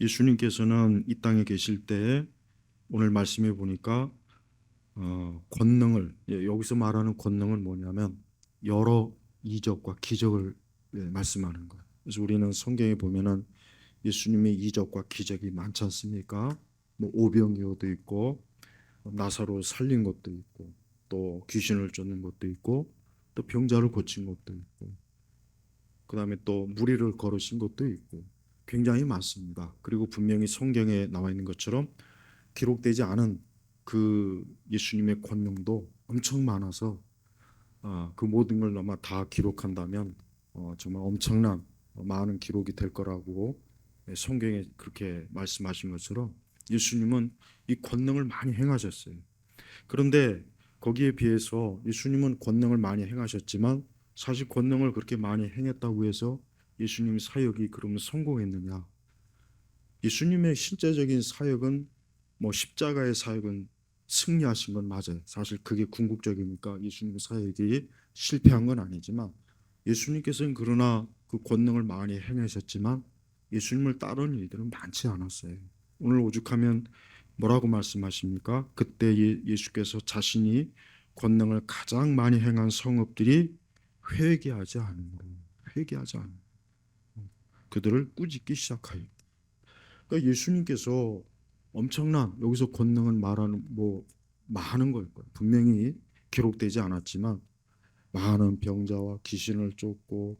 예수님께서는 이 땅에 계실 때 오늘 말씀해 보니까 권능을 여기서 말하는 권능은 뭐냐면 여러 이적과 기적을 말씀하는 거예요. 그래서 우리는 성경에 보면은 예수님의 이적과 기적이 많지 않습니까? 뭐 오병이어도 있고 나사로 살린 것도 있고 또 귀신을 쫓는 것도 있고 또 병자를 고친 것도 있고 그다음에 또 무리를 걸으신 것도 있고 굉장히 많습니다. 그리고 분명히 성경에 나와 있는 것처럼 기록되지 않은 그 예수님의 권능도 엄청 많아서 그 모든 걸 아마 다 기록한다면 정말 엄청난 많은 기록이 될 거라고 성경에 그렇게 말씀하신 것처럼 예수님은 이 권능을 많이 행하셨어요. 그런데 거기에 비해서 예수님은 권능을 많이 행하셨지만 사실 권능을 그렇게 많이 행했다고 해서 예수님 사역이 그러면 성공했느냐? 예수님의 실제적인 사역은 뭐 십자가의 사역은 승리하신 건 맞아요. 사실 그게 궁극적이니까 예수님 사역이 실패한 건 아니지만 예수님께서는 그러나 그 권능을 많이 행하셨지만 예수님을 따르는 이들은 많지 않았어요. 오늘 오죽하면 뭐라고 말씀하십니까? 그때 예수께서 자신이 권능을 가장 많이 행한 성읍들이 회개하지 않으므로 회개하지 않으므로 그들을 꾸짖기 시작하여 그러니까 예수님께서 엄청난 여기서 권능은 말하는 뭐 많은 걸 거예요. 분명히 기록되지 않았지만 많은 병자와 귀신을 쫓고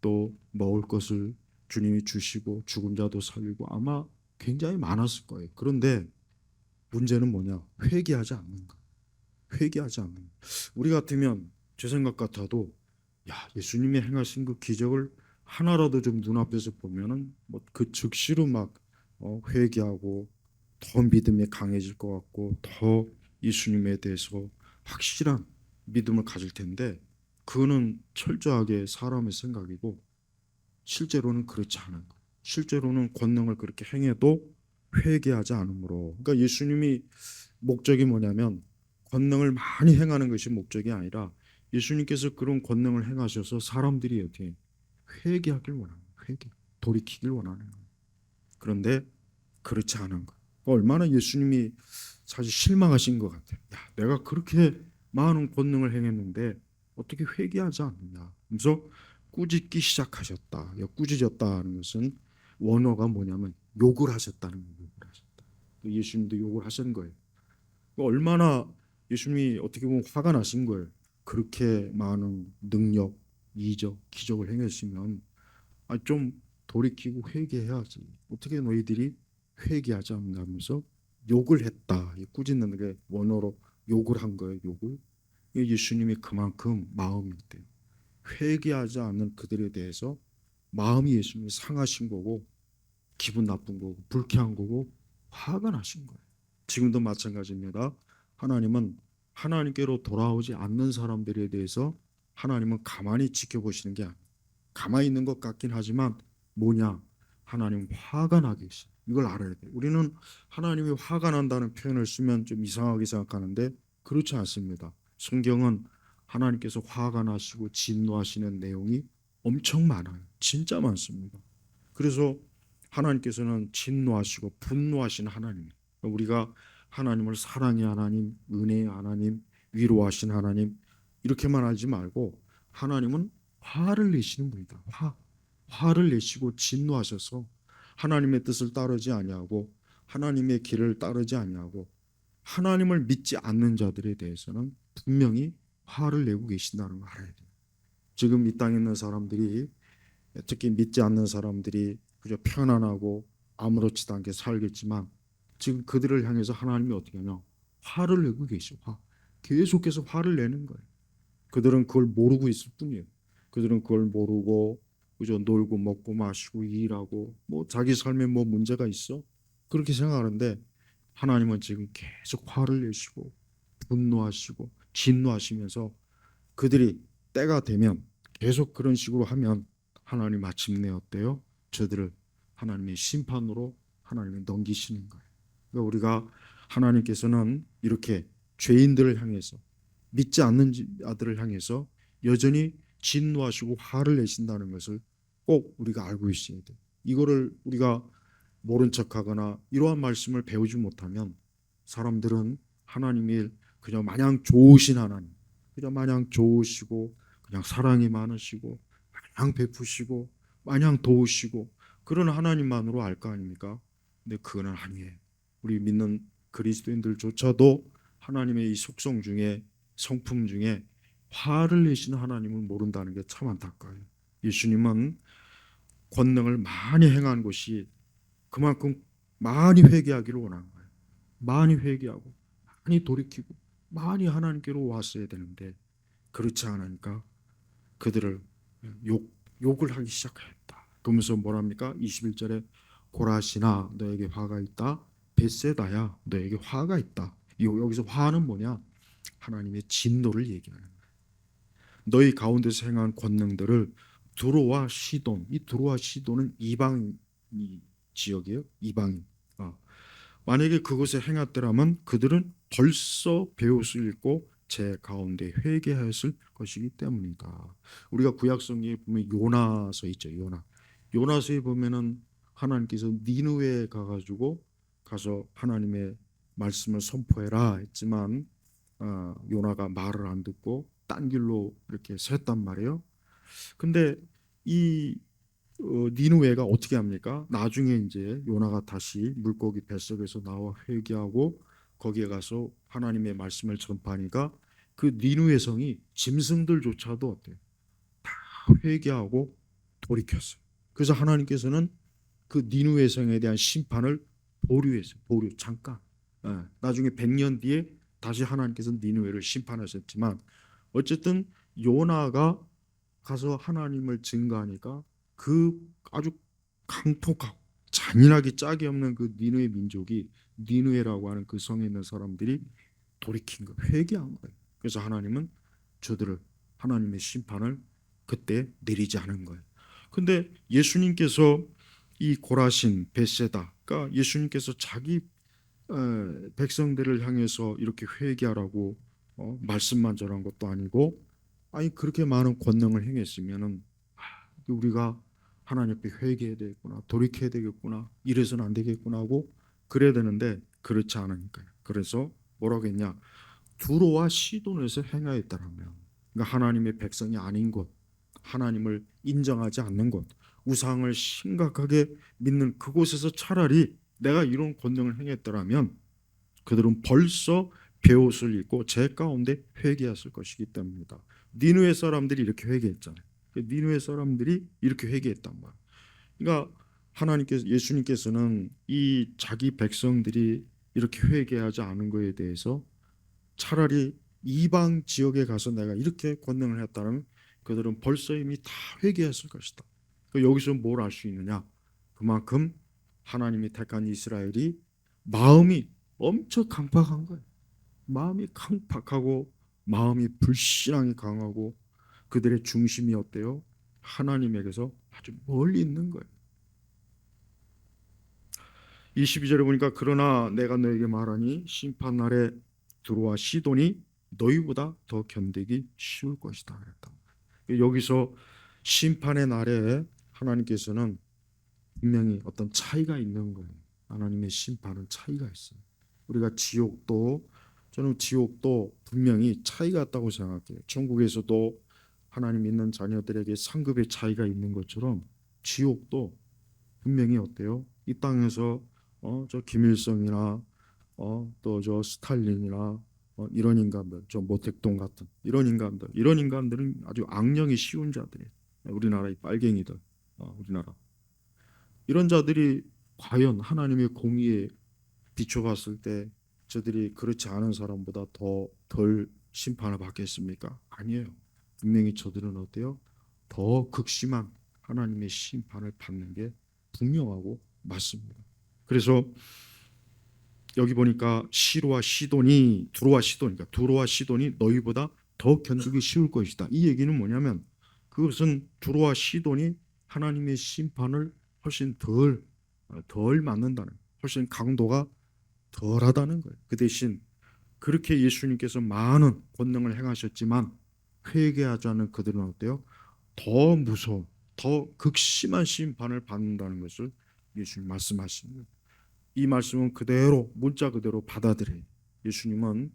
또 먹을 것을 주님이 주시고 죽은 자도 살리고 아마 굉장히 많았을 거예요. 그런데 문제는 뭐냐? 회개하지 않는 거. 회개하지 않는 거. 우리 같으면 제 생각 같아도 야 예수님이 행하신 그 기적을 하나라도 좀 눈앞에서 보면은 뭐 그 즉시로 막 회개하고 더 믿음이 강해질 것 같고 더 예수님에 대해서 확실한 믿음을 가질 텐데 그거는 철저하게 사람의 생각이고 실제로는 그렇지 않은 거예요. 실제로는 권능을 그렇게 행해도 회개하지 않으므로 그러니까 예수님이 목적이 뭐냐면 권능을 많이 행하는 것이 목적이 아니라 예수님께서 그런 권능을 행하셔서 사람들이 어떻게 회개하길 원하는 거예요. 회개, 돌이키길 원하는 거예요. 그런데 그렇지 않은 거예요. 얼마나 예수님이 사실 실망하신 것 같아요. 야, 내가 그렇게 많은 권능을 행했는데 어떻게 회개하지 않느냐. 그래서 꾸짖기 시작하셨다. 꾸짖었다는 것은 원어가 뭐냐면 욕을 하셨다는 거예요. 욕을 하셨다. 예수님도 욕을 하신 거예요. 얼마나 예수님이 어떻게 보면 화가 나신 거예요. 그렇게 많은 능력, 이적, 기적을 행했으면 좀 돌이키고 회개해야지. 어떻게 너희들이 회개하지 않는다면서 욕을 했다. 꾸짖는 게 원어로 욕을 한 거예요. 욕을. 예수님이 그만큼 마음이 있대요. 회개하지 않는 그들에 대해서 마음이 예수님이 상하신 거고 기분 나쁜 거고 불쾌한 거고 화가 나신 거예요. 지금도 마찬가지입니다. 하나님은 하나님께로 돌아오지 않는 사람들에 대해서 하나님은 가만히 지켜보시는 게 아니에요. 가만히 있는 것 같긴 하지만 뭐냐? 하나님 화가 나 계시. 이걸 알아야 돼. 우리는 하나님이 화가 난다는 표현을 쓰면 좀 이상하게 생각하는데 그렇지 않습니다. 성경은 하나님께서 화가 나시고 진노하시는 내용이 엄청 많아요. 진짜 많습니다. 그래서 하나님께서는 진노하시고 분노하신 하나님. 우리가 하나님을 사랑의 하나님, 은혜의 하나님, 위로하신 하나님 이렇게만 하지 말고 하나님은 화를 내시는 분이다. 화를 내시고 진노하셔서 하나님의 뜻을 따르지 아니하고 하나님의 길을 따르지 아니하고 하나님을 믿지 않는 자들에 대해서는 분명히 화를 내고 계신다는 걸 알아야 돼요. 지금 이 땅에 있는 사람들이 특히 믿지 않는 사람들이 그저 편안하고 아무렇지도 않게 살겠지만 지금 그들을 향해서 하나님이 어떻게 하냐 화를 내고 계셔. 계속해서 화를 내는 거예요. 그들은 그걸 모르고 있을 뿐이에요. 그들은 그걸 모르고 그저 놀고 먹고 마시고 일하고 뭐 자기 삶에 뭐 문제가 있어 그렇게 생각하는데 하나님은 지금 계속 화를 내시고 분노하시고 진노하시면서 그들이 때가 되면 계속 그런 식으로 하면 하나님 마침내 어때요? 저들을 하나님의 심판으로 하나님이 넘기시는 거예요. 그러니까 우리가 하나님께서는 이렇게 죄인들을 향해서 믿지 않는 자들을 향해서 여전히 진노하시고 화를 내신다는 것을 꼭 우리가 알고 있어야 돼요. 이거를 우리가 모른 척하거나 이러한 말씀을 배우지 못하면 사람들은 하나님이 그냥 마냥 좋으신 하나님, 그냥 마냥 좋으시고 그냥 사랑이 많으시고 마냥 베푸시고 마냥 도우시고 그런 하나님만으로 알 거 아닙니까? 근데 그거는 아니에요. 우리 믿는 그리스도인들조차도 하나님의 이 속성 중에 성품 중에 화를 내시는 하나님을 모른다는 게 참 안타까워요. 예수님은 권능을 많이 행한 것이 그만큼 많이 회개하기를 원하는 거예요. 많이 회개하고 많이 돌이키고 많이 하나님께로 왔어야 되는데 그렇지 않으니까 그들을 욕을 하기 시작했다. 그러면서 뭐랍니까? 21절에 고라시나 너에게 화가 있다. 벳세다야 너에게 화가 있다. 여기서 화는 뭐냐? 하나님의 진노를 얘기하는 거예요. 너희 가운데서 행한 권능들을 두로와 시돈, 이 두로와 시돈은 이방 지역이에요. 이방인. 만약에 그곳에 행했더라면 그들은 벌써 베옷을 입고 제 가운데 회개하였을 것이기 때문이다. 우리가 구약 성경에 보면 요나서 있죠. 요나서에 보면은 하나님께서 니느웨에 가서 하나님의 말씀을 선포해라 했지만 요나가 말을 안 듣고 딴 길로 이렇게 샜단 말이에요. 근데 이 니느웨가 어떻게 합니까? 나중에 이제 요나가 다시 물고기 뱃속에서 나와 회개하고 거기에 가서 하나님의 말씀을 전파하니까 그 니느웨 성이 짐승들조차도 어때요? 다 회개하고 돌이켰어요. 그래서 하나님께서는 그 니느웨 성에 대한 심판을 보류했어요. 보류 잠깐. 나중에 100년 뒤에 다시 하나님께서 니느웨를 심판하셨지만 어쨌든 요나가 가서 하나님을 증거하니까 그 아주 강폭하고 잔인하기 짝이 없는 그 니느웨 민족이 니느웨라고 하는 그 성에 있는 사람들이 돌이킨 거 회개한 거예요. 그래서 하나님은 저들을 하나님의 심판을 그때 내리지 않은 거예요. 근데 예수님께서 이 고라신 벳세다, 그러니까 예수님께서 자기 백성들을 향해서 이렇게 회개하라고 말씀만 전한 것도 아니고 아니 그렇게 많은 권능을 행했으면은 우리가 하나님 앞에 회개해야 되겠구나, 돌이켜야 되겠구나, 이래서는 안 되겠구나 하고 그래야 되는데 그렇지 않으니까요. 그래서 뭐라고 했냐? 두로와 시돈에서 행하였다라면, 그러니까 하나님의 백성이 아닌 곳, 하나님을 인정하지 않는 곳, 우상을 심각하게 믿는 그곳에서 차라리 내가 이런 권능을 행했더라면 그들은 벌써 베옷을 입고 제 가운데 회개했을 것이기 때문이다. 니느웨 사람들이 이렇게 회개했잖아요. 니느웨 사람들이 이렇게 회개했단 말이에요. 그러니까 하나님께서 예수님께서는 이 자기 백성들이 이렇게 회개하지 않은 것에 대해서 차라리 이방 지역에 가서 내가 이렇게 권능을 했다면 그들은 벌써 이미 다 회개했을 것이다. 여기서 뭘 알 수 있느냐? 그만큼 하나님이 택한 이스라엘이 마음이 엄청 강팍한 거예요. 마음이 강팍하고 마음이 불신앙이 강하고 그들의 중심이 어때요? 하나님에게서 아주 멀리 있는 거예요. 22절에 보니까 그러나 내가 너에게 말하니 심판 날에 두로와 시돈이 너희보다 더 견디기 쉬울 것이다 그랬다. 여기서 심판의 날에 하나님께서는 분명히 어떤 차이가 있는 거예요. 하나님의 심판은 차이가 있어요. 우리가 저는 지옥도 분명히 차이가 있다고 생각해요. 천국에서도 하나님 믿는 자녀들에게 상급의 차이가 있는 것처럼 지옥도 분명히 어때요? 이 땅에서 저 김일성이나 또 저 스탈린이나 이런 인간들, 저 모택동 같은 이런 인간들은 아주 악령이 쉬운 자들이에요. 우리나라의 빨갱이들, 우리나라 이런 자들이 과연 하나님의 공의에 비춰봤을 때 저들이 그렇지 않은 사람보다 덜 심판을 받겠습니까? 아니에요. 분명히 저들은 어때요? 더 극심한 하나님의 심판을 받는 게 분명하고 맞습니다. 그래서 여기 보니까 두로와 시돈이 너희보다 더 견디기 쉬울 것이다. 이 얘기는 뭐냐면 그것은 두로와 시돈이 하나님의 심판을 훨씬 덜 맞는다는, 훨씬 강도가 덜하다는 거예요. 그 대신 그렇게 예수님께서 많은 권능을 행하셨지만 회개하지 않은 그들은 어때요? 더 무서운, 더 극심한 심판을 받는다는 것을 예수님 말씀하십니다. 이 말씀은 그대로 문자 그대로 받아들여요. 예수님은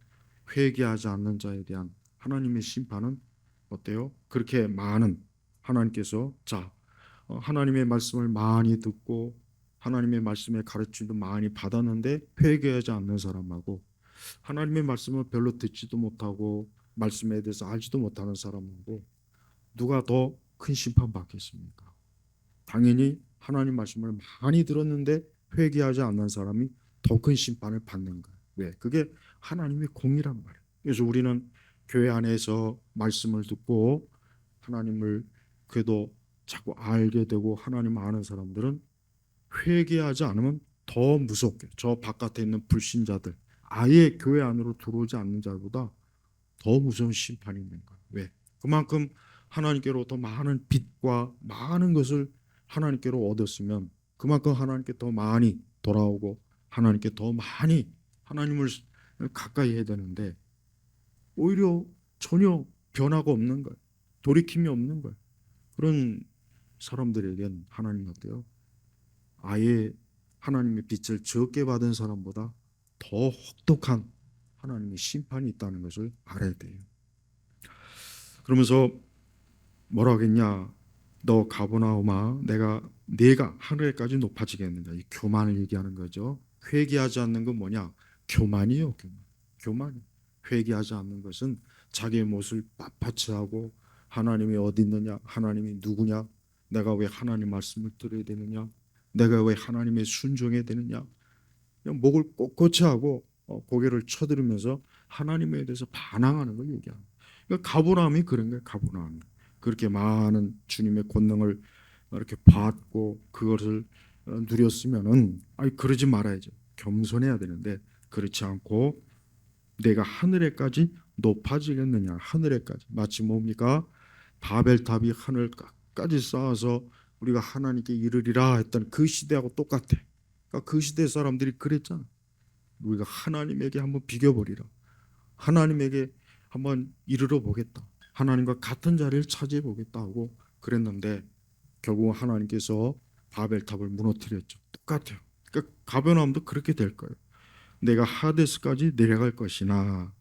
회개하지 않는 자에 대한 하나님의 심판은 어때요? 그렇게 많은 하나님께서 하나님의 말씀을 많이 듣고 하나님의 말씀의 가르침도 많이 받았는데 회개하지 않는 사람하고 하나님의 말씀을 별로 듣지도 못하고 말씀에 대해서 알지도 못하는 사람하고 누가 더 큰 심판 받겠습니까? 당연히 하나님 말씀을 많이 들었는데 회개하지 않는 사람이 더 큰 심판을 받는 거예요. 왜? 그게 하나님의 공이란 말이에요. 그래서 우리는 교회 안에서 말씀을 듣고 하나님을 그래도 자꾸 알게 되고 하나님 아는 사람들은 회개하지 않으면 더 무섭게 저 바깥에 있는 불신자들 아예 교회 안으로 들어오지 않는 자보다 더 무서운 심판이 있는 거예요. 왜? 그만큼 하나님께로 더 많은 빛과 많은 것을 하나님께로 얻었으면 그만큼 하나님께 더 많이 돌아오고 하나님께 더 많이 하나님을 가까이 해야 되는데 오히려 전혀 변화가 없는 거예요. 돌이킴이 없는 거예요. 그런 사람들에겐 하나님 어때요? 아예 하나님의 빛을 적게 받은 사람보다 더 혹독한 하나님의 심판이 있다는 것을 알아야 돼요. 그러면서 뭐라 하겠냐? 너 가버나움아, 네가 하늘에까지 높아지겠느냐? 이 교만을 얘기하는 거죠. 회개하지 않는 건 뭐냐? 교만이요, 교만. 회개하지 않는 것은 자기의 못을 빳빳이 하고 하나님이 어디 있느냐? 하나님이 누구냐? 내가 왜 하나님 말씀을 들어야 되느냐? 내가 왜 하나님의 순종해야 되느냐? 그냥 목을 꼿꼿이 하고 고개를 쳐들으면서 하나님에 대해서 반항하는 걸 얘기합니다. 그러니까 가버나움이 그런 거예요. 가버나움이 그렇게 많은 주님의 권능을 이렇게 받고 그것을 누렸으면은 그러지 말아야죠. 겸손해야 되는데 그렇지 않고 내가 하늘에까지 높아지겠느냐. 하늘에까지 마치 뭡니까? 바벨탑이 하늘까지 쌓아서 우리가 하나님께 이르리라 했던 그 시대하고 똑같아. 그러니까 그 시대 사람들이 그랬잖아. 우리가 하나님에게 한번 비교버리라. 하나님에게 한번 이르러 보겠다. 하나님과 같은 자리를 차지해 보겠다 하고 그랬는데 결국 하나님께서 바벨탑을 무너뜨렸죠. 똑같아요. 그러니까 가버나움도 그렇게 될 거예요. 내가 하데스까지 내려갈 것이다.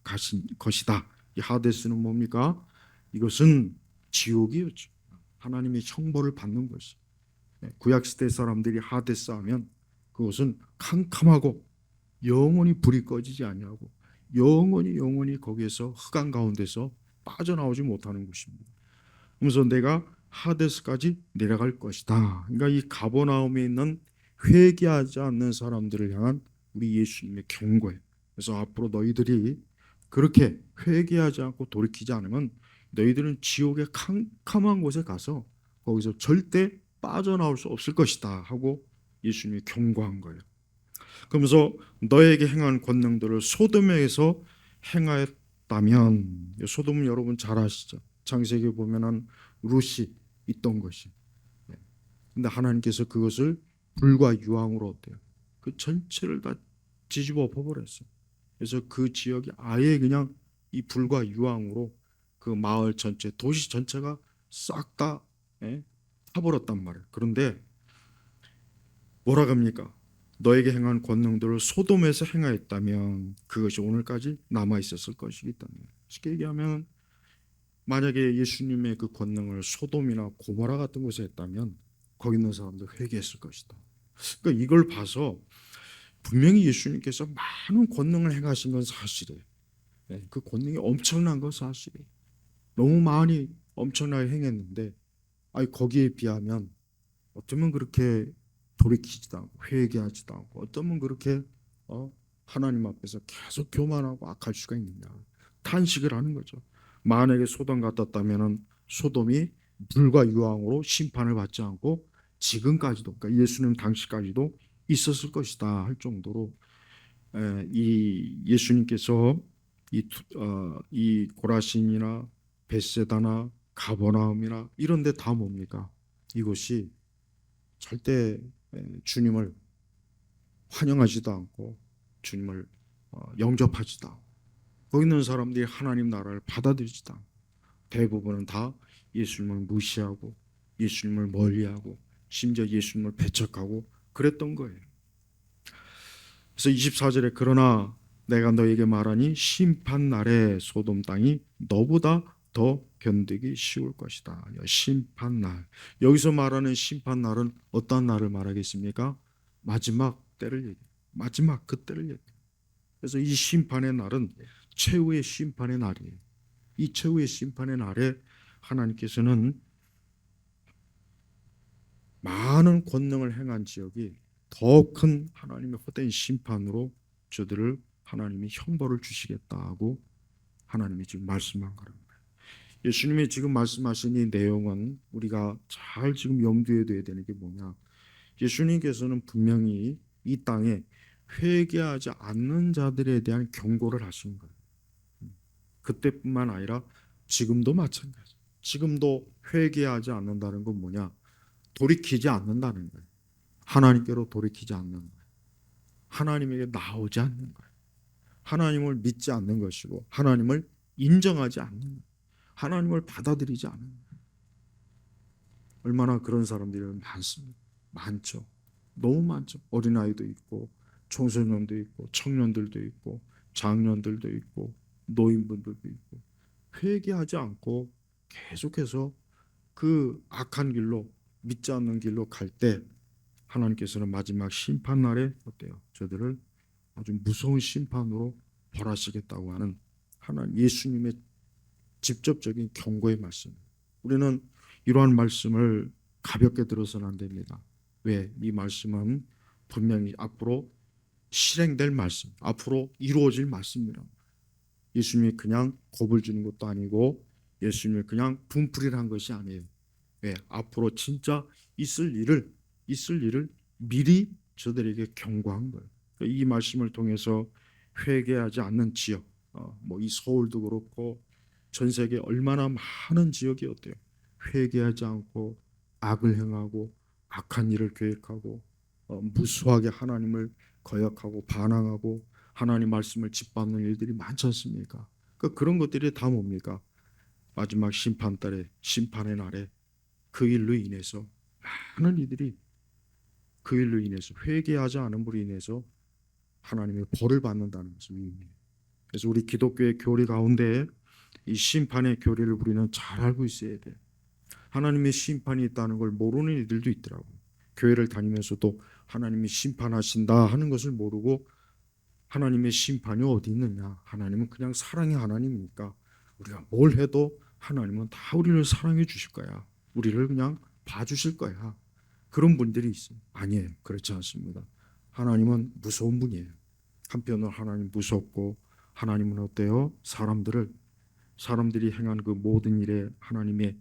이 하데스는 뭡니까? 이것은 지옥이었죠. 하나님의 형벌을 받는 것이. 구약 시대 사람들이 하데스 하면 그것은 캄캄하고 영원히 불이 꺼지지 아니하고 영원히 거기에서 흑암 가운데서 빠져나오지 못하는 곳입니다. 그래서 내가 하데스까지 내려갈 것이다. 그러니까 이 가버나움에 있는 회개하지 않는 사람들을 향한 우리 예수님의 경고예요. 그래서 앞으로 너희들이 그렇게 회개하지 않고 돌이키지 않으면 너희들은 지옥의 캄캄한 곳에 가서 거기서 절대 빠져나올 수 없을 것이다 하고 예수님이 경고한 거예요. 그러면서 너에게 행한 권능들을 소돔에서 행하였다면, 소돔은 여러분 잘 아시죠? 창세기 보면은 룻이 있던 것이. 근데 하나님께서 그것을 불과 유황으로 어때요? 그 전체를 다 뒤집어 엎어버렸어요. 그래서 그 지역이 아예 그냥 이 불과 유황으로 그 마을 전체, 도시 전체가 싹 다 타버렸단 말이에요. 그런데 뭐라 합니까? 너에게 행한 권능들을 소돔에서 행하였다면 그것이 오늘까지 남아 있었을 것이기 때문에. 쉽게 얘기하면 만약에 예수님의 그 권능을 소돔이나 고모라 같은 곳에 했다면 거기 있는 사람들 회개했을 것이다. 그러니까 이걸 봐서 분명히 예수님께서 많은 권능을 행하신 건 사실이에요. 그 권능이 엄청난 건 사실이에요. 너무 많이 엄청나게 행했는데 거기에 비하면 어쩌면 그렇게 돌이키지도 않고 회개하지도 않고 어쩌면 그렇게 하나님 앞에서 계속 교만하고 악할 수가 있느냐 탄식을 하는 거죠. 만약에 소돔 같았다면은 소돔이 불과 유황으로 심판을 받지 않고 지금까지도 그러니까 예수님 당시까지도 있었을 것이다 할 정도로 이 예수님께서 이 고라신이나 벳세다나 가버나움이나 이런 데 다 뭡니까? 이것이 절대 주님을 환영하지도 않고 주님을 영접하지도 않고 거기 있는 사람들이 하나님 나라를 받아들이지도 않고 대부분은 다 예수님을 무시하고 예수님을 멀리하고 심지어 예수님을 배척하고 그랬던 거예요. 그래서 24절에 그러나 내가 너에게 말하니 심판 날에 소돔 땅이 너보다 더 견디기 쉬울 것이다. 심판 날. 여기서 말하는 심판 날은 어떤 날을 말하겠습니까? 마지막 때를 얘기해요. 마지막 그때를 얘기해요. 그래서 이 심판의 날은 최후의 심판의 날이에요. 이 최후의 심판의 날에 하나님께서는 많은 권능을 행한 지역이 더 큰 하나님의 헛된 심판으로 저들을 하나님이 형벌을 주시겠다고 하나님이 지금 말씀한 거라는 거예요. 예수님이 지금 말씀하신 이 내용은 우리가 잘 지금 염두에 둬야 되는 게 뭐냐? 예수님께서는 분명히 이 땅에 회개하지 않는 자들에 대한 경고를 하신 거예요. 그때뿐만 아니라 지금도 마찬가지. 지금도 회개하지 않는다는 건 뭐냐? 돌이키지 않는다는 거예요. 하나님께로 돌이키지 않는 거예요. 하나님에게 나오지 않는 거예요. 하나님을 믿지 않는 것이고 하나님을 인정하지 않는 거예요. 하나님을 받아들이지 않는 거예요. 얼마나 그런 사람들이 많습니다. 많죠. 너무 많죠. 어린아이도 있고 청소년도 있고 청년들도 있고 장년들도 있고 노인분들도 있고 회개하지 않고 계속해서 그 악한 길로 믿지 않는 길로 갈 때 하나님께서는 마지막 심판 날에 어때요? 저들을 아주 무서운 심판으로 벌하시겠다고 하는 하나님 예수님의 직접적인 경고의 말씀. 우리는 이러한 말씀을 가볍게 들어서는 안 됩니다. 왜? 이 말씀은 분명히 앞으로 실행될 말씀, 앞으로 이루어질 말씀이라. 예수님이 그냥 겁을 주는 것도 아니고 예수님이 그냥 분풀이한 것이 아니에요. 왜? 앞으로 진짜 있을 일을 미리 저들에게 경고한 거예요. 이 말씀을 통해서 회개하지 않는 지역, 뭐 이 서울도 그렇고 전 세계 얼마나 많은 지역이 어때요? 회개하지 않고 악을 행하고 악한 일을 계획하고 무수하게 하나님을 거역하고 반항하고 하나님 말씀을 짓밟는 일들이 많지 않습니까? 그런 것들이 다 뭡니까? 마지막 심판날에 심판의 날에 그 일로 인해서 많은 이들이 그 일로 인해서 회개하지 않은 불로 인해서 하나님의 벌을 받는다는 것을 의미해요. 그래서 우리 기독교의 교리 가운데 이 심판의 교리를 우리는 잘 알고 있어야 돼요. 하나님의 심판이 있다는 걸 모르는 이들도 있더라고요. 교회를 다니면서도 하나님이 심판하신다 하는 것을 모르고 하나님의 심판이 어디 있느냐? 하나님은 그냥 사랑의 하나님이니까 우리가 뭘 해도 하나님은 다 우리를 사랑해 주실 거야. 우리를 그냥 봐주실 거야. 그런 분들이 있어요. 아니에요. 그렇지 않습니다. 하나님은 무서운 분이에요. 한편으로 하나님 무섭고 하나님은 어때요? 사람들이 행한 그 모든 일에 하나님의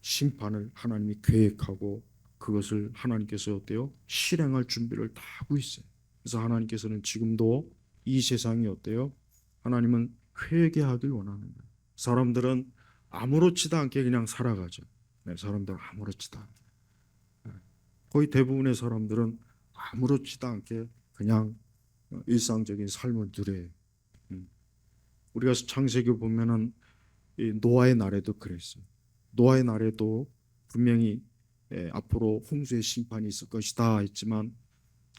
심판을 하나님이 계획하고 그것을 하나님께서 어때요? 실행할 준비를 다 하고 있어요. 그래서 하나님께서는 지금도 이 세상이 어때요? 하나님은 회개하길 원하는 거예요. 사람들은 아무렇지도 않게 그냥 살아가죠. 네, 사람들은 아무렇지도 않게. 거의 대부분의 사람들은 아무렇지도 않게 그냥 일상적인 삶을 누려요. 우리가 창세기 보면은 이 노아의 날에도 그랬어요. 노아의 날에도 분명히 앞으로 홍수의 심판이 있을 것이다 했지만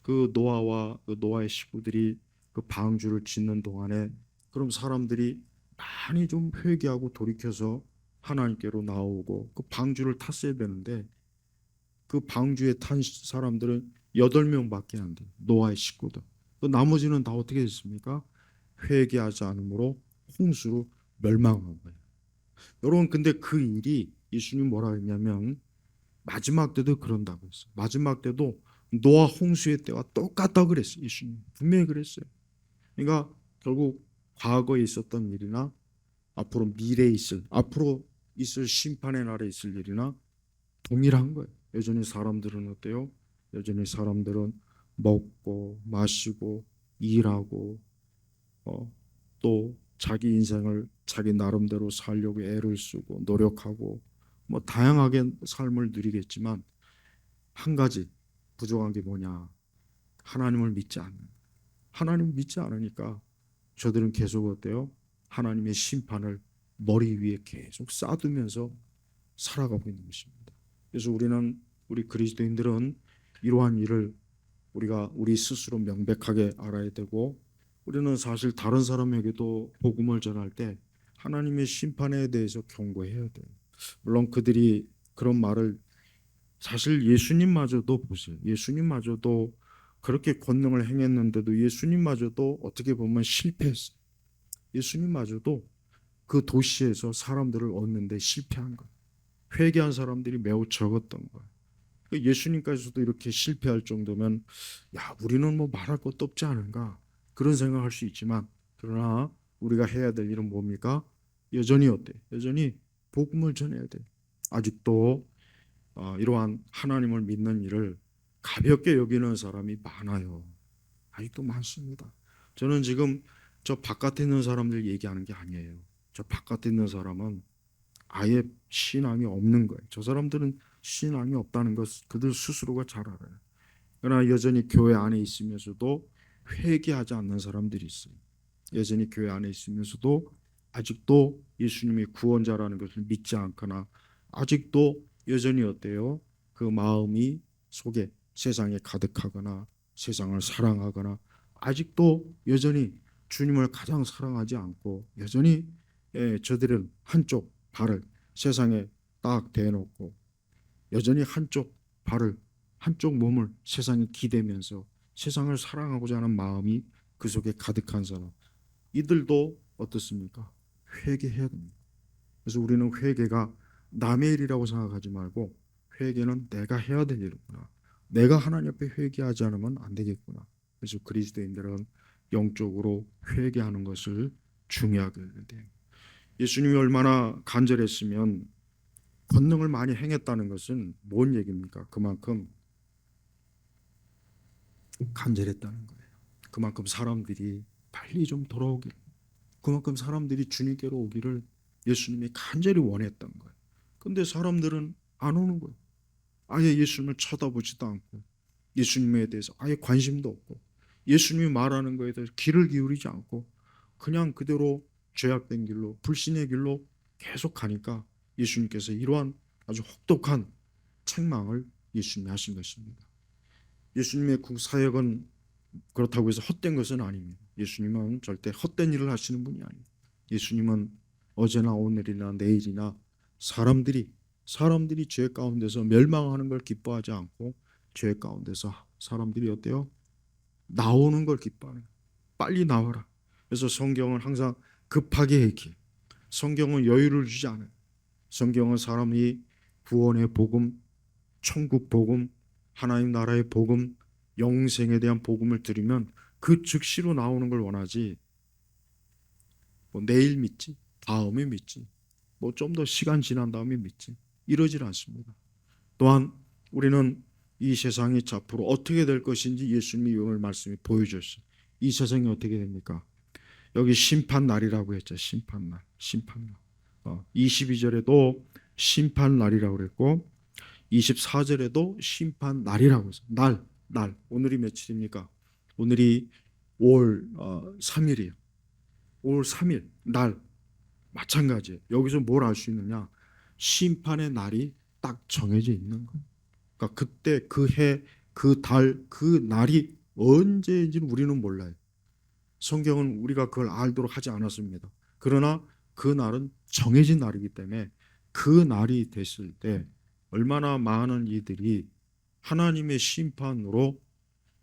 그 노아와 그 노아의 식구들이 그 방주를 짓는 동안에 그럼 사람들이 많이 좀 회개하고 돌이켜서 하나님께로 나오고 그 방주를 탔어야 되는데 그 방주에 탄 사람들은 8명밖에 안 돼요. 노아의 식구들. 그 나머지는 다 어떻게 됐습니까? 회개하지 않으므로 홍수로 멸망한 거예요. 여러분 근데 그 일이 예수님 뭐라 했냐면 마지막 때도 그런다고 했어요. 마지막 때도 노아 홍수의 때와 똑같다 그랬어요. 예수님 분명히 그랬어요. 그러니까 결국 과거에 있었던 일이나 앞으로 있을 심판의 날에 있을 일이나 동일한 거예요. 여전히 사람들은 어때요? 여전히 사람들은 먹고 마시고 일하고 또 자기 인생을 자기 나름대로 살려고 애를 쓰고 노력하고 뭐 다양하게 삶을 누리겠지만 한 가지 부족한 게 뭐냐? 하나님을 믿지 않는. 하나님을 믿지 않으니까 저들은 계속 어때요? 하나님의 심판을 머리 위에 계속 쌓두면서 살아가고 있는 것입니다. 그래서 우리 그리스도인들은 이러한 일을 우리가 우리 스스로 명백하게 알아야 되고, 우리는 사실 다른 사람에게도 복음을 전할 때 하나님의 심판에 대해서 경고해야 돼요. 물론 그들이 그런 말을, 사실 예수님마저도 보세요. 예수님마저도 그렇게 권능을 행했는데도 예수님마저도 어떻게 보면 실패했어요. 예수님마저도 그 도시에서 사람들을 얻는데 실패한 거예요. 회개한 사람들이 매우 적었던 거예요. 예수님까지도 이렇게 실패할 정도면, 야, 우리는 뭐 말할 것도 없지 않은가, 그런 생각할 수 있지만, 그러나 우리가 해야 될 일은 뭡니까? 여전히 어때? 여전히 복음을 전해야 돼. 아직도 이러한 하나님을 믿는 일을 가볍게 여기는 사람이 많아요. 아직도 많습니다. 저는 지금 저 바깥에 있는 사람들 얘기하는 게 아니에요. 저 바깥에 있는 사람은 아예 신앙이 없는 거예요. 저 사람들은 신앙이 없다는 것 그들 스스로가 잘 알아요. 그러나 여전히 교회 안에 있으면서도 회개하지 않는 사람들이 있어요. 여전히 교회 안에 있으면서도 아직도 예수님이 구원자라는 것을 믿지 않거나, 아직도 여전히 어때요? 그 마음이 속에 세상에 가득하거나 세상을 사랑하거나, 아직도 여전히 주님을 가장 사랑하지 않고, 여전히 저들은 한쪽 발을 세상에 딱 대놓고 여전히 한쪽 몸을 세상에 기대면서 세상을 사랑하고자 하는 마음이 그 속에 가득한 사람, 이들도 어떻습니까? 회개해야 됩니다. 그래서 우리는 회개가 남의 일이라고 생각하지 말고, 회개는 내가 해야 될 일이구나. 내가 하나님 앞에 회개하지 않으면 안 되겠구나. 그래서 그리스도인들은 영적으로 회개하는 것을 중요하게 돼요. 예수님이 얼마나 간절했으면 권능을 많이 행했다는 것은 뭔 얘기입니까? 그만큼 간절했다는 거예요. 그만큼 사람들이 빨리 좀 돌아오길, 그만큼 사람들이 주님께로 오기를 예수님이 간절히 원했던 거예요. 근데 사람들은 안 오는 거예요. 아예 예수님을 쳐다보지도 않고, 예수님에 대해서 아예 관심도 없고, 예수님이 말하는 거에 대해서 귀를 기울이지 않고, 그냥 그대로 죄악된 길로, 불신의 길로 계속 가니까 예수님께서 이러한 아주 혹독한 책망을 예수님이 하신 것입니다. 예수님의 그 사역은 그렇다고 해서 헛된 것은 아닙니다. 예수님은 절대 헛된 일을 하시는 분이 아니에요. 예수님은 어제나 오늘이나 내일이나 사람들이 죄 가운데서 멸망하는 걸 기뻐하지 않고, 죄 가운데서 사람들이 어때요? 나오는 걸 기뻐하는 거예요. 빨리 나와라. 그래서 성경은 항상 급하게 얘기해요. 성경은 여유를 주지 않아요. 성경은 사람이 구원의 복음, 천국 복음, 하나님 나라의 복음, 영생에 대한 복음을 들으면 그 즉시로 나오는 걸 원하지, 뭐 내일 믿지, 다음에 믿지, 뭐 좀 더 시간 지난 다음에 믿지, 이러질 않습니다. 또한 우리는 이 세상이 앞으로 어떻게 될 것인지 예수님이 오늘 말씀이 보여줬어요. 이 세상이 어떻게 됩니까? 여기 심판 날이라고 했죠. 심판 날. 22절에도 심판 날이라고 그랬고, 24절에도 심판 날이라고 했어요. 날. 오늘이 며칠입니까? 오늘이 5월 3일이에요. 5월 3일 날, 마찬가지예요. 여기서 뭘 알 수 있느냐? 심판의 날이 딱 정해져 있는 거예요. 그러니까 그때 그 해, 그 달, 그 날이 언제인지는 우리는 몰라요. 성경은 우리가 그걸 알도록 하지 않았습니다. 그러나 그 날은 정해진 날이기 때문에 그 날이 됐을 때 얼마나 많은 이들이 하나님의 심판으로,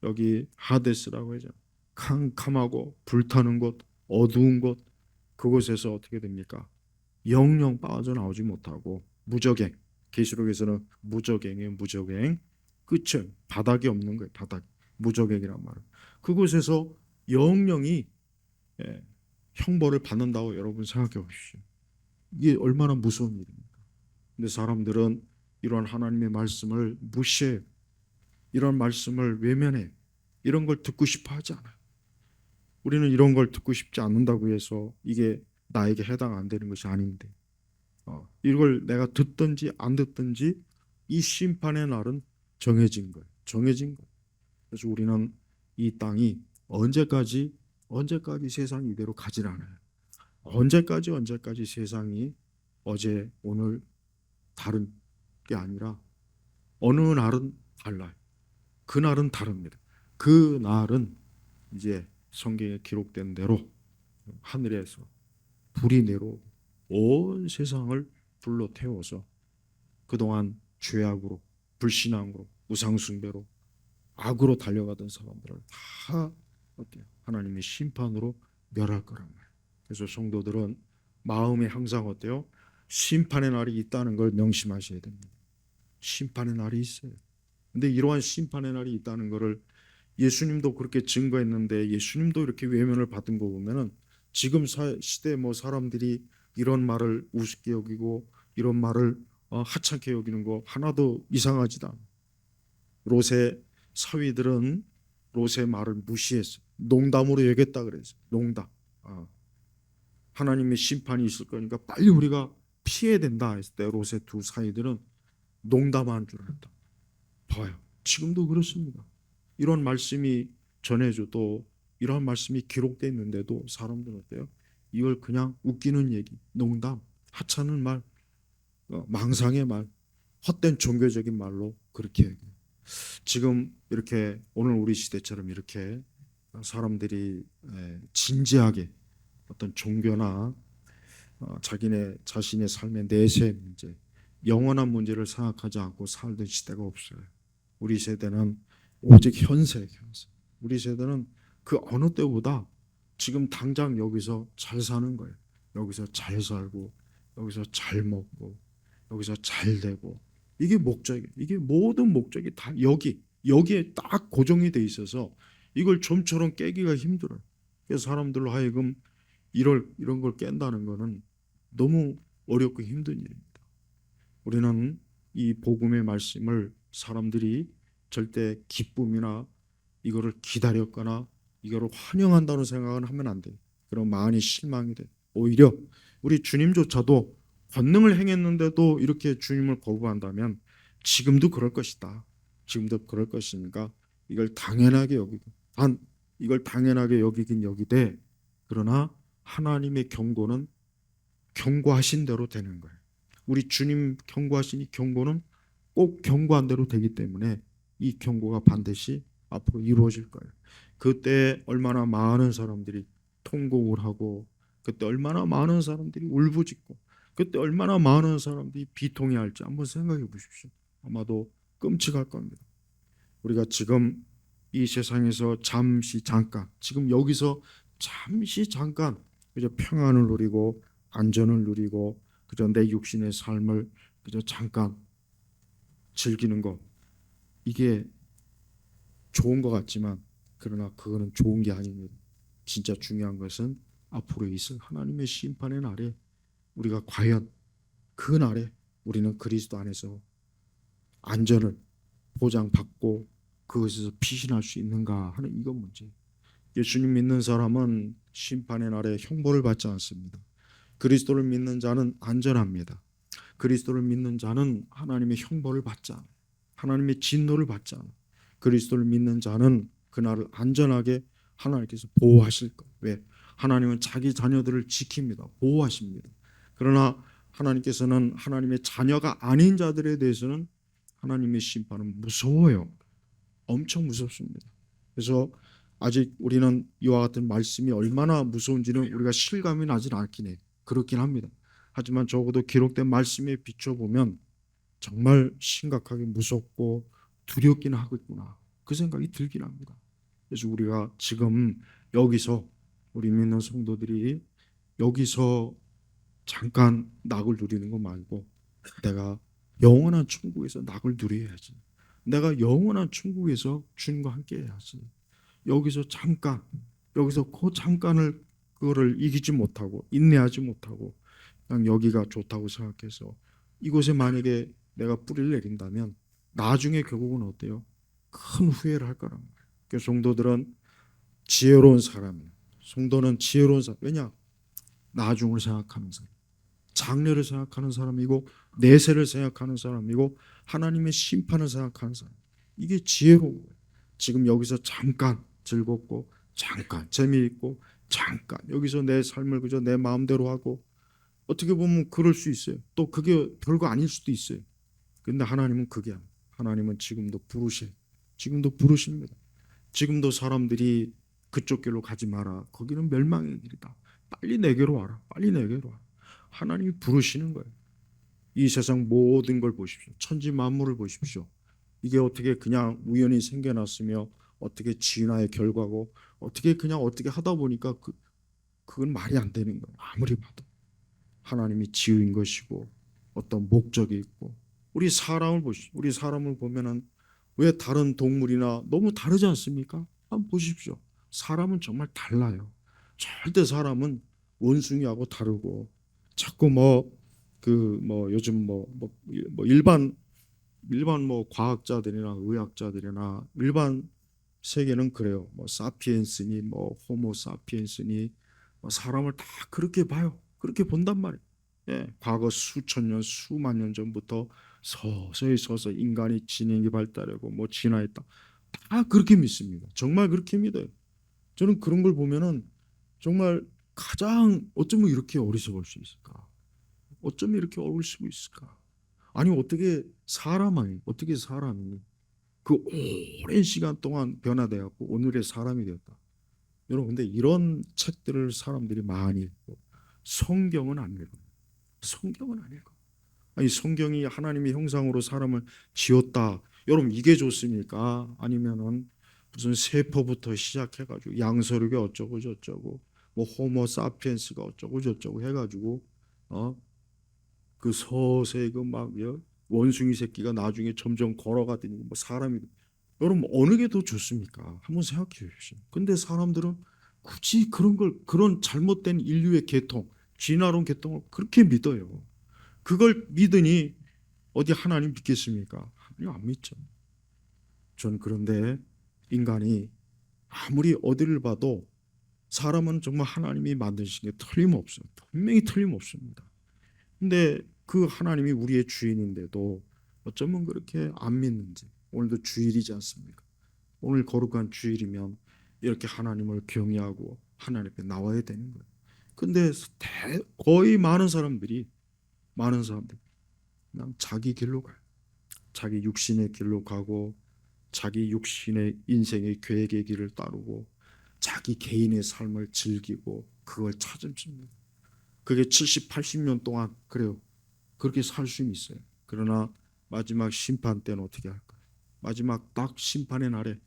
여기 하데스라고 하죠. 캄캄하고 불타는 곳, 어두운 곳, 그곳에서 어떻게 됩니까? 영영 빠져나오지 못하고 무적행, 계시록에서는 무적행이에요. 무적행. 끝은 바닥이 없는 거예요. 바닥. 무적행이란 말은 그곳에서 영영이 형벌을 받는다고 여러분 생각해 보십시오. 이게 얼마나 무서운 일입니까? 근데 사람들은 이런 하나님의 말씀을 무시해, 이런 말씀을 외면해, 이런 걸 듣고 싶어 하지 않아요. 우리는 이런 걸 듣고 싶지 않는다고 해서 이게 나에게 해당 안 되는 것이 아닌데, 이걸 내가 듣든지 안 듣든지 이 심판의 날은 정해진 거예요. 정해진 거예요. 그래서 우리는 이 땅이 언제까지 세상이 이대로 가질 않아요. 언제까지 세상이 어제 오늘 다른 게 아니라 어느 날은 달라요. 그날은 다릅니다. 그날은 이제 성경에 기록된 대로 하늘에서 불이 내려오고 온 세상을 불로 태워서 그동안 죄악으로, 불신앙으로, 우상숭배로, 악으로 달려가던 사람들을 다 어때요? 하나님의 심판으로 멸할 거란 말이에요. 그래서 성도들은 마음에 항상 어때요? 심판의 날이 있다는 걸 명심하셔야 됩니다. 심판의 날이 있어요. 근데 이러한 심판의 날이 있다는 것을 예수님도 그렇게 증거했는데 예수님도 이렇게 외면을 받은 거 보면은 지금 시대 뭐 사람들이 이런 말을 우습게 여기고 이런 말을 하찮게 여기는 거 하나도 이상하지도 않아요. 롯의 사위들은 롯의 말을 무시했어요. 농담으로 여겼다 그랬어요. 농담. 하나님의 심판이 있을 거니까 빨리 우리가 피해야 된다 했을 때 롯의 두 사위들은 농담한 줄 알았다. 봐요. 지금도 그렇습니다. 이런 말씀이 전해져도 이런 말씀이 기록되어 있는데도 사람들은 어때요? 이걸 그냥 웃기는 얘기, 농담, 하찮은 말, 망상의 말, 헛된 종교적인 말로 그렇게 얘기해요. 지금 이렇게 오늘 우리 시대처럼 이렇게 사람들이 진지하게 어떤 종교나 자기네 자신의 삶의 내세 문제, 영원한 문제를 생각하지 않고 살던 시대가 없어요. 우리 세대는 오직 현세. 우리 세대는 그 어느 때보다 지금 당장 여기서 잘 사는 거예요. 여기서 잘 살고, 여기서 잘 먹고, 여기서 잘 되고, 이게 목적이에요. 이게 모든 목적이 다 여기에 딱 고정이 돼 있어서 이걸 좀처럼 깨기가 힘들어요. 그래서 사람들로 하여금 이런 걸 깬다는 거는 너무 어렵고 힘든 일입니다. 우리는 이 복음의 말씀을 사람들이 절대 기쁨이나 이거를 기다렸거나 이거를 환영한다는 생각은 하면 안 돼요. 그럼 많이 실망이 돼. 오히려 우리 주님조차도 권능을 행했는데도 이렇게 주님을 거부한다면 지금도 그럴 것이다. 지금도 그럴 것이니까 이걸 당연하게 여기고 이걸 당연하게 여기긴 여기되 그러나 하나님의 경고는 경고하신 대로 되는 거예요. 우리 주님 경고하신 이 경고는 꼭 경고한 대로 되기 때문에 이 경고가 반드시 앞으로 이루어질 거예요. 그때 얼마나 많은 사람들이 통곡을 하고 그때 얼마나 많은 사람들이 울부짖고 그때 얼마나 많은 사람들이 비통해할지 한번 생각해 보십시오. 아마도 끔찍할 겁니다. 우리가 지금 이 세상에서 잠깐 지금 여기서 잠깐 그저 평안을 누리고 안전을 누리고 그저 내 육신의 삶을 그저 잠깐 즐기는 것 이게 좋은 것 같지만 그러나 그거는 좋은 게 아닙니다. 진짜 중요한 것은 앞으로 있을 하나님의 심판의 날에 우리가 과연 그 날에 우리는 그리스도 안에서 안전을 보장받고 그것에서 피신할 수 있는가 하는 이건 문제. 예수님 믿는 사람은 심판의 날에 형벌을 받지 않습니다. 그리스도를 믿는 자는 안전합니다. 그리스도를 믿는 자는 하나님의 형벌을 받지 않아요. 하나님의 진노를 받지 않아요. 그리스도를 믿는 자는 그날을 안전하게 하나님께서 보호하실 거예요. 왜? 하나님은 자기 자녀들을 지킵니다. 보호하십니다. 그러나 하나님께서는 하나님의 자녀가 아닌 자들에 대해서는 하나님의 심판은 무서워요. 엄청 무섭습니다. 그래서 아직 우리는 이와 같은 말씀이 얼마나 무서운지는 우리가 실감이 나진 않긴 해요. 그렇긴 합니다. 하지만 적어도 기록된 말씀에 비춰보면 정말 심각하게 무섭고 두렵기는 하겠구나 그 생각이 들긴 합니다. 그래서 우리가 지금 여기서 우리 믿는 성도들이 여기서 잠깐 낙을 누리는 거 말고 내가 영원한 천국에서 낙을 누려야지. 내가 영원한 천국에서 주님과 함께 해야지. 여기서 잠깐 여기서 그 잠깐을 그거를 이기지 못하고 인내하지 못하고 그냥 여기가 좋다고 생각해서 이곳에 만약에 내가 뿌리를 내린다면 나중에 결국은 어때요? 큰 후회를 할 거란 말이에요. 그래서 성도들은 지혜로운 사람이에요. 성도는 지혜로운 사람. 왜냐? 나중을 생각하는 사람, 장래를 생각하는 사람이고 내세를 생각하는 사람이고 하나님의 심판을 생각하는 사람. 이게 지혜로운 거예요. 지금 여기서 잠깐 즐겁고 잠깐 재미있고 잠깐 여기서 내 삶을 그저 내 마음대로 하고 어떻게 보면 그럴 수 있어요. 또 그게 별거 아닐 수도 있어요. 근데 하나님은 그게 아니에요. 하나님은 지금도 부르셔요. 지금도 부르십니다. 지금도 사람들이 그쪽 길로 가지 마라. 거기는 멸망의 길이다. 빨리 내게로 와라. 빨리 내게로 와라. 하나님이 부르시는 거예요. 이 세상 모든 걸 보십시오. 천지 만물을 보십시오. 이게 어떻게 그냥 우연히 생겨났으며 어떻게 진화의 결과고 어떻게 그냥 어떻게 하다 보니까 그건 말이 안 되는 거예요. 아무리 봐도 하나님이 지은 것이고 어떤 목적이 있고 우리 사람을 보십시오. 우리 사람을 보면은 왜 다른 동물이나 너무 다르지 않습니까? 한번 보십시오. 사람은 정말 달라요. 절대 사람은 원숭이하고 다르고 자꾸 요즘 일반 뭐 과학자들이나 의학자들이나 일반 세계는 그래요. 뭐 사피엔스니 뭐 호모 사피엔스니 뭐 사람을 다 그렇게 봐요. 그렇게 본단 말이에요. 예, 과거 수천 년, 수만 년 전부터 서서히 인간이 지능이 발달하고 뭐 진화했다. 다 그렇게 믿습니다. 정말 그렇게 믿어요. 저는 그런 걸 보면은 정말 가장 어쩌면 이렇게 어리석을 수 있을까? 어쩌면 이렇게 어릴 수 있을까? 아니 어떻게 사람이 그 오랜 시간 동안 변화돼 갖고 오늘의 사람이 되었다. 여러분 근데 이런 책들을 사람들이 많이 읽고 성경은 안 읽어요. 성경은 안 읽어. 아니 성경이 하나님의 형상으로 사람을 지었다. 여러분 이게 좋습니까? 아니면은 무슨 세포부터 시작해가지고 양서류가 어쩌고 저쩌고 뭐 호모 사피엔스가 어쩌고 저쩌고 해가지고 그 서서히 그막 원숭이 새끼가 나중에 점점 걸어가더니 뭐 사람이 여러분 어느 게 더 좋습니까? 한번 생각해 주십시오. 근데 사람들은 굳이 그런 잘못된 인류의 계통, 진화론 계통을 그렇게 믿어요. 그걸 믿으니 어디 하나님 믿겠습니까? 하나님 안 믿죠. 전 그런데 인간이 아무리 어디를 봐도 사람은 정말 하나님이 만드신 게 틀림없어요. 분명히 틀림없습니다. 근데 그 하나님이 우리의 주인인데도 어쩌면 그렇게 안 믿는지. 오늘도 주일이지 않습니까? 오늘 거룩한 주일이면 이렇게 하나님을 경외하고 하나님 앞에 나와야 되는 거예요. 근데 거의 많은 사람들이 그냥 자기 길로 가요. 자기 육신의 길로 가고 자기 육신의 인생의 계획의 길을 따르고 자기 개인의 삶을 즐기고 그걸 찾습니다. 그게 70, 80년 동안 그래요. 그렇게 살 수는 있어요. 그러나 마지막 심판 때는 어떻게 할까요? 마지막 딱 심판의 날에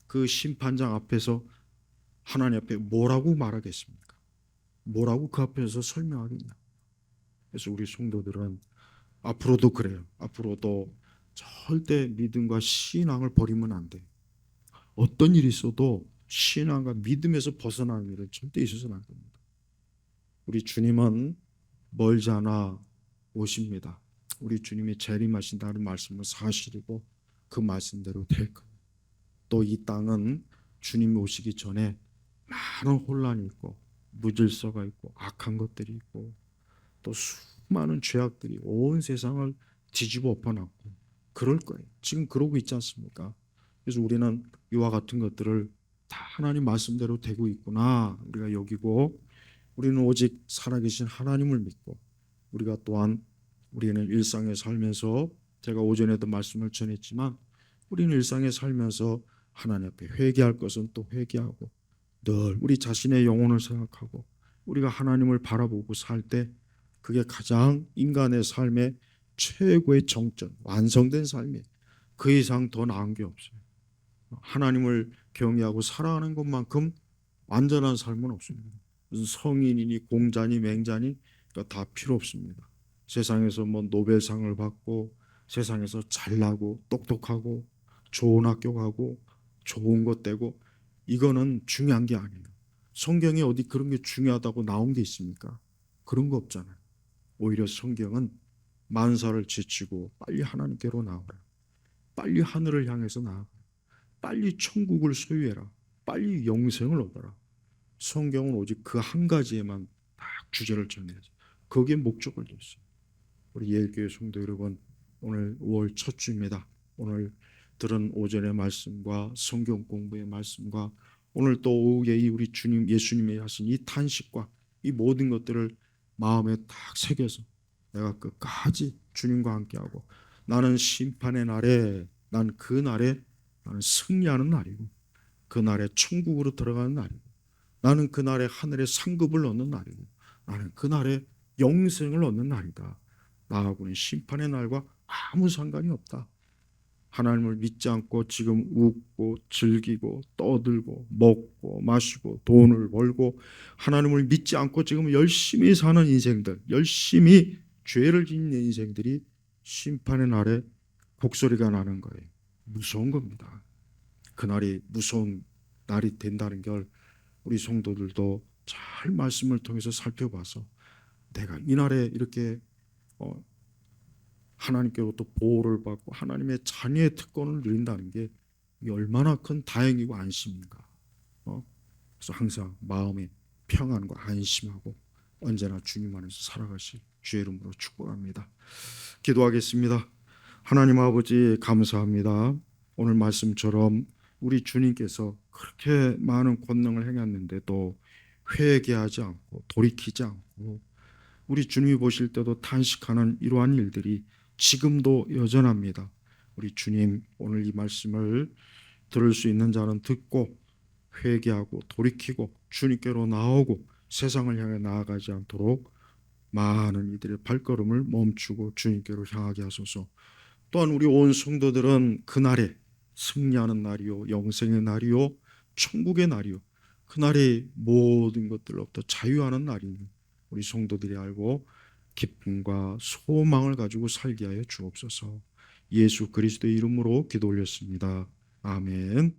그 심판장 앞에서 하나님 앞에 뭐라고 말하겠습니까? 뭐라고 그 앞에서 설명하겠냐? 그래서 우리 성도들은 앞으로도 그래요. 앞으로도 절대 믿음과 신앙을 버리면 안 돼. 어떤 일이 있어도 신앙과 믿음에서 벗어나는 일은 절대 있어서는 안 됩니다. 우리 주님은 멀지 않아 오십니다. 우리 주님이 재림하신다는 말씀은 사실이고 그 말씀대로 될 거예요. 또 이 땅은 주님이 오시기 전에 많은 혼란이 있고 무질서가 있고 악한 것들이 있고 또 수많은 죄악들이 온 세상을 뒤집어 엎어놨고 그럴 거예요. 지금 그러고 있지 않습니까? 그래서 우리는 이와 같은 것들을 다 하나님 말씀대로 되고 있구나 우리가 여기고 우리는 오직 살아계신 하나님을 믿고 우리가 또한 우리는 일상에 살면서 제가 오전에도 말씀을 전했지만 우리는 일상에 살면서 하나님 앞에 회개할 것은 또 회개하고 늘 우리 자신의 영혼을 생각하고 우리가 하나님을 바라보고 살 때 그게 가장 인간의 삶의 최고의 정점, 완성된 삶이에요. 그 이상 더 나은 게 없어요. 하나님을 경외하고 살아가는 것만큼 완전한 삶은 없습니다. 무슨 성인이니 공자니 맹자니 다 필요 없습니다. 세상에서 뭐 노벨상을 받고 세상에서 잘나고 똑똑하고 좋은 학교 가고 좋은 것 되고 이거는 중요한 게 아니에요. 성경에 어디 그런 게 중요하다고 나온 게 있습니까? 그런 거 없잖아요. 오히려 성경은 만사를 지치고 빨리 하나님께로 나오라. 빨리 하늘을 향해서 나아가. 빨리 천국을 소유해라. 빨리 영생을 얻어라. 성경은 오직 그 한 가지에만 딱 주제를 정해야죠. 거기에 목적을 뒀어요. 우리 예일교회 성도 여러분, 오늘 5월 첫 주입니다. 오늘 들은 오전의 말씀과 성경 공부의 말씀과 오늘 또 오후에 우리 주님 예수님이 하신 이 탄식과 이 모든 것들을 마음에 딱 새겨서 내가 끝까지 주님과 함께하고 나는 심판의 날에 난 그 날에 나는 승리하는 날이고 그날에 천국으로 들어가는 날이고 나는 그날에 하늘의 상급을 얻는 날이고 나는 그날에 영생을 얻는 날이다. 나하고는 심판의 날과 아무 상관이 없다. 하나님을 믿지 않고 지금 웃고 즐기고 떠들고 먹고 마시고 돈을 벌고 하나님을 믿지 않고 지금 열심히 사는 인생들, 열심히 죄를 짓는 인생들이 심판의 날에 곡소리가 나는 거예요. 무서운 겁니다. 그날이 무서운 날이 된다는 걸 우리 성도들도 잘 말씀을 통해서 살펴봐서 내가 이날에 이렇게 하나님께로부터 보호를 받고 하나님의 자녀의 특권을 누린다는 게 얼마나 큰 다행이고 안심인가. 그래서 항상 마음에 평안과 안심하고 언제나 주님 안에서 살아가실 주의 이름으로 축복합니다. 기도하겠습니다. 하나님 아버지 감사합니다. 오늘 말씀처럼 우리 주님께서 그렇게 많은 권능을 행했는데도 회개하지 않고 돌이키지 않고 우리 주님이 보실 때도 탄식하는 이러한 일들이 지금도 여전합니다. 우리 주님 오늘 이 말씀을 들을 수 있는 자는 듣고 회개하고 돌이키고 주님께로 나오고 세상을 향해 나아가지 않도록 많은 이들의 발걸음을 멈추고 주님께로 향하게 하소서. 또한 우리 온 성도들은 그날에 승리하는 날이요 영생의 날이요 천국의 날이요 그날이 모든 것들로부터 자유하는 날이니 우리 성도들이 알고 기쁨과 소망을 가지고 살게 하여 주옵소서. 예수 그리스도의 이름으로 기도 올렸습니다. 아멘.